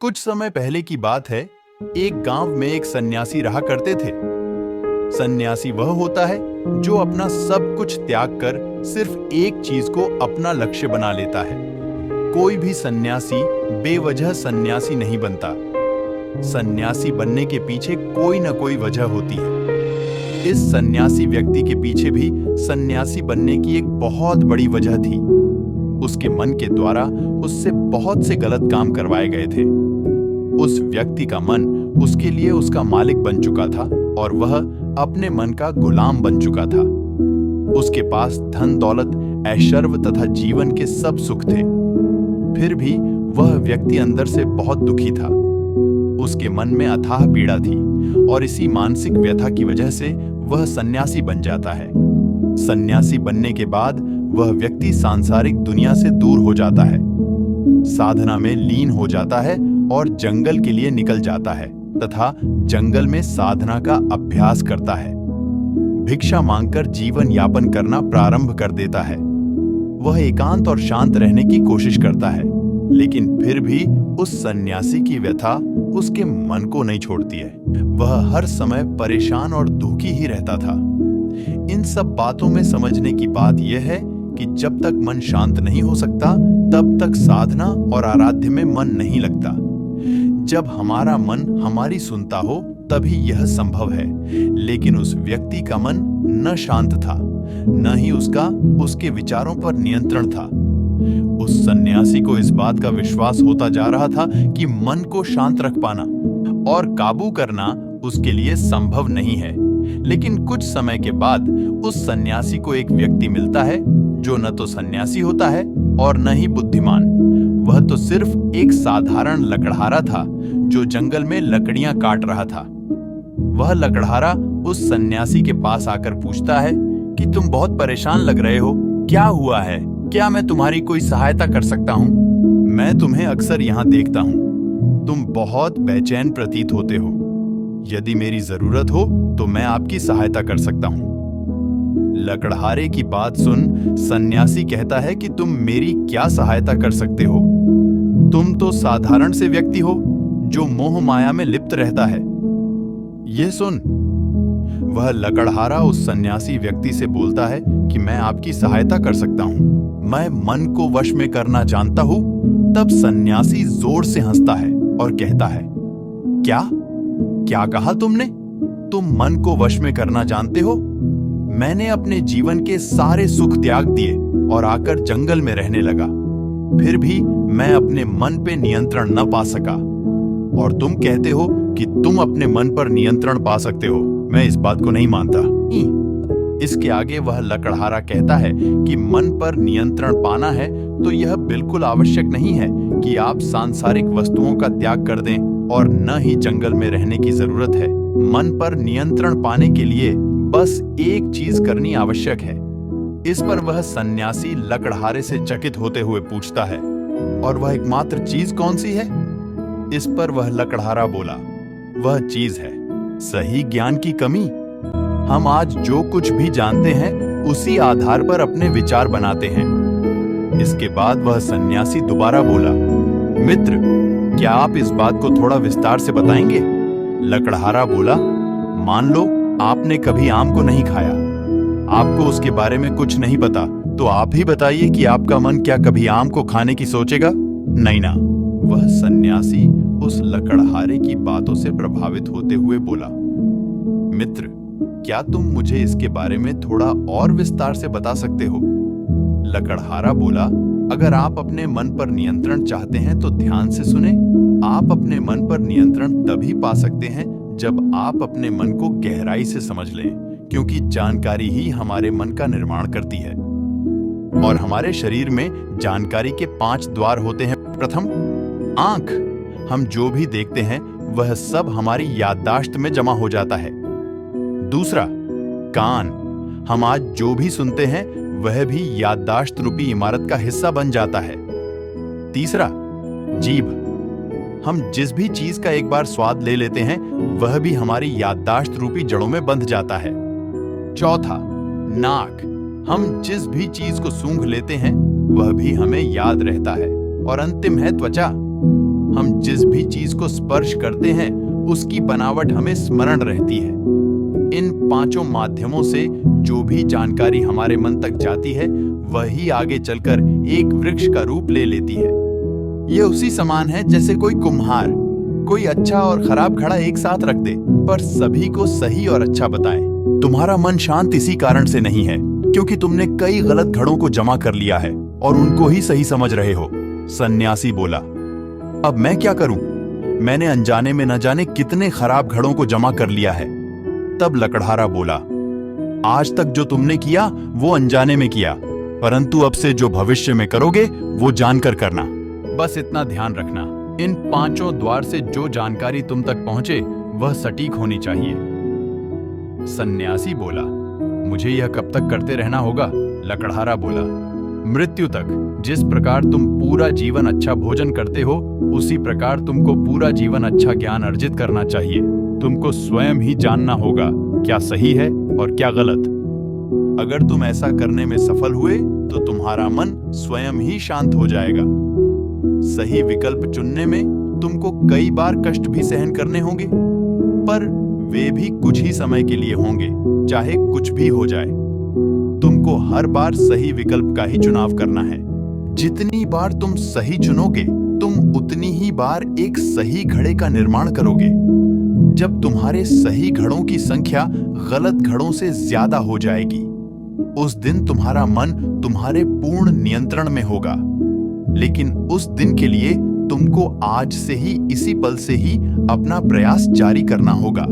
कुछ समय पहले की बात है। एक गांव में एक सन्यासी रहा करते थे। सन्यासी वह होता है जो अपना सब कुछ त्याग कर सिर्फ एक चीज को अपना लक्ष्य बना लेता है। कोई भी सन्यासी बेवजह सन्यासी नहीं बनता। सन्यासी बनने के पीछे कोई न कोई वजह होती है। इस सन्यासी व्यक्ति के पीछे भी सन्यासी बनने की एक बहुत बड़ी वजह थी। उसके मन के द्वारा उससे बहुत से गलत काम करवाए गए थे। उस व्यक्ति का मन उसके लिए उसका मालिक बन चुका था और वह अपने मन का गुलाम बन चुका था। उसके पास धन दौलत ऐश्वर्य तथा जीवन के सब सुख थे। फिर भी वह व्यक्ति अंदर से बहुत दुखी था। उसके मन में अथाह पीड़ा थी और इसी मानसिक व्यथा की वजह से वह सन्यासी बन जाता है। सन्यासी बनने के बाद वह व्यक्ति सांसारिक दुनिया से दूर हो जाता है, साधना में लीन हो जाता है और जंगल के लिए निकल जाता है तथा जंगल में साधना का अभ्यास करता है। भिक्षा मांगकर जीवन यापन करना प्रारंभ कर देता है। वह एकांत और शांत रहने की कोशिश करता है, लेकिन फिर भी उस सन्यासी की व्यथा उसके मन को नहीं छोड़ती है। वह हर समय परेशान और दुखी ही रहता था। इन सब बातों में समझने की बात यह है कि जब तक मन शांत नहीं हो सकता तब तक साधना और आराध्य में मन नहीं लगता। जब हमारा मन हमारी सुनता हो तभी यह संभव है। लेकिन उस व्यक्ति का मन न शांत था, न ही उसका उसके विचारों पर नियंत्रण था। उस सन्यासी को इस बात का विश्वास होता जा रहा था कि मन को शांत रख पाना और काबू करना उसके लिए संभव नहीं है। लेकिन कुछ समय के बाद उस सन्यासी को एक व्यक्ति मिलता है जो न तो सन्यासी होता है और न ही बुद्धिमान। वह तो सिर्फ एक साधारण लकड़हारा था जो जंगल में लकड़ियां काट रहा था। वह लकड़हारा उस सन्यासी के पास आकर पूछता है कि तुम बहुत परेशान लग रहे हो, क्या हुआ है? क्या मैं तुम्हारी कोई सहायता कर सकता हूँ? मैं तुम्हें अक्सर यहाँ देखता हूँ। तुम बहुत बेचैन प्रतीत होते हो। यदि मेरी जरूरत हो तो मैं आपकी सहायता कर सकता हूँ। लकड़हारे की बात सुन सन्यासी कहता है कि तुम मेरी क्या सहायता कर सकते हो? तुम तो साधारण से व्यक्ति हो जो मोह माया में लिप्त रहता है। यह सुन वह लकड़हारा उस सन्यासी व्यक्ति से बोलता है कि मैं आपकी सहायता कर सकता हूँ, मैं मन को वश में करना जानता हूँ। तब सन्यासी जोर से हंसता है और कहता है, क्या कहा तुमने? तुम मन को वश में करना जानते हो? मैंने अपने जीवन के सारे सुख त्याग दिए और आकर जंगल में रहने लगा। फिर भी मैं अपने मन पे नियंत्रण न पा सका। और तुम कहते हो कि तुम अपने मन पर नियंत्रण पा सकते हो। मैं इस बात को नहीं मानता। इसके आगे वह लकड़हारा कहता है कि मन पर नियंत्रण पाना है तो यह बिल्कुल आवश्यक नहीं है कि आप सांसारिक वस्तुओं का त्याग कर दें और न ही जंगल में रहने की जरूरत है। मन पर नियंत्रण पाने के लिए बस एक चीज करनी आवश्यक है। इस पर वह सन्यासी लकड़हारे से चकित होते हुए पूछता है, और वह एकमात्र चीज कौन सी है? इस पर वह लकड़हारा बोला, वह चीज है सही ज्ञान की कमी। हम आज जो कुछ भी जानते हैं उसी आधार पर अपने विचार बनाते हैं। इसके बाद वह सन्यासी दोबारा बोला, मित्र, क्या आप इस बात को थोड़ा विस्तार से बताएंगे? लकड़हारा बोला, मान लो आपने कभी आम को नहीं खाया, आपको उसके बारे में कुछ नहीं पता, तो आप ही बताइए कि आपका मन क्या कभी आम को खाने की सोचेगा? नहीं ना। वह सन्यासी उस लकड़हारे की बातों से प्रभावित होते हुए बोला, मित्र, क्या तुम मुझे इसके बारे में थोड़ा और विस्तार से बता सकते हो? लकड़हारा बोला, अगर आप अपने मन पर नियंत्रण चाहते हैं तो ध्यान से सुने। आप अपने मन पर नियंत्रण तभी पा सकते हैं जब आप अपने मन को गहराई से समझ लें, क्योंकि जानकारी ही हमारे मन का निर्माण करती है। और हमारे शरीर में जानकारी के 5 द्वार होते हैं। प्रथम, आंख। हम जो भी देखते हैं वह सब हमारी याददाश्त में जमा हो जाता है। दूसरा, कान। हम आज जो भी सुनते हैं वह भी याददाश्त रूपी इमारत का हिस्सा बन जाता है। तीसरा, जीभ। हम जिस भी चीज का एक बार स्वाद ले लेते हैं वह भी हमारी याददाश्त रूपी जड़ों में बंध जाता है। चौथा, नाक। हम जिस भी चीज को सूंघ लेते हैं वह भी हमें याद रहता है। और अंतिम है त्वचा। हम जिस भी चीज को स्पर्श करते हैं उसकी बनावट हमें स्मरण रहती है। इन पांचों माध्यमों से जो भी जानकारी हमारे मन तक जाती है वही आगे चलकर एक वृक्ष का रूप ले लेती है। ये उसी समान है जैसे कोई कुम्हार कोई अच्छा और खराब घड़ा एक साथ रख दे पर सभी को सही और अच्छा बताए। तुम्हारा मन शांत इसी कारण से नहीं है क्योंकि तुमने कई गलत घड़ों को जमा कर लिया है और उनको ही सही समझ रहे हो। सन्यासी बोला, अब मैं क्या करूं? मैंने अनजाने में न जाने कितने खराब घड़ों को जमा कर लिया है। तब लकड़हारा बोला, आज तक जो तुमने किया वो अनजाने में किया, परंतु अब से जो भविष्य में करोगे वो जानकर करना। बस इतना ध्यान रखना, इन पांचों द्वार से जो जानकारी तुम तक पहुंचे वह सटीक होनी चाहिए। सन्यासी बोला, मुझे यह कब तक करते रहना होगा? लकड़हारा बोला, मृत्यु तक। जिस प्रकार तुम पूरा जीवन अच्छा भोजन करते हो उसी प्रकार तुमको पूरा जीवन अच्छा ज्ञान अर्जित करना चाहिए। तुमको स्वयं ही जानना होगा क्या सही है और क्या गलत। अगर तुम ऐसा करने में सफल हुए तो तुम्हारा मन स्वयं ही शांत हो जाएगा। सही विकल्प चुनने में तुमको कई बार कष्ट भी सहन करने होंगे, पर वे भी कुछ ही समय के लिए होंगे, चाहे कुछ भी हो जाए। तुमको हर बार सही विकल्प का ही चुनाव करना है। जितनी बार तुम सही चुनोगे तुम उतनी ही बार एक सही घड़े का निर्माण करोगे। जब तुम्हारे सही घड़ों की संख्या गलत घड़ों से ज्यादा हो जाएगी उस दिन तुम्हारा मन तुम्हारे पूर्ण नियंत्रण में होगा। लेकिन उस दिन के लिए तुमको आज से ही इसी पल से ही अपना प्रयास जारी करना होगा।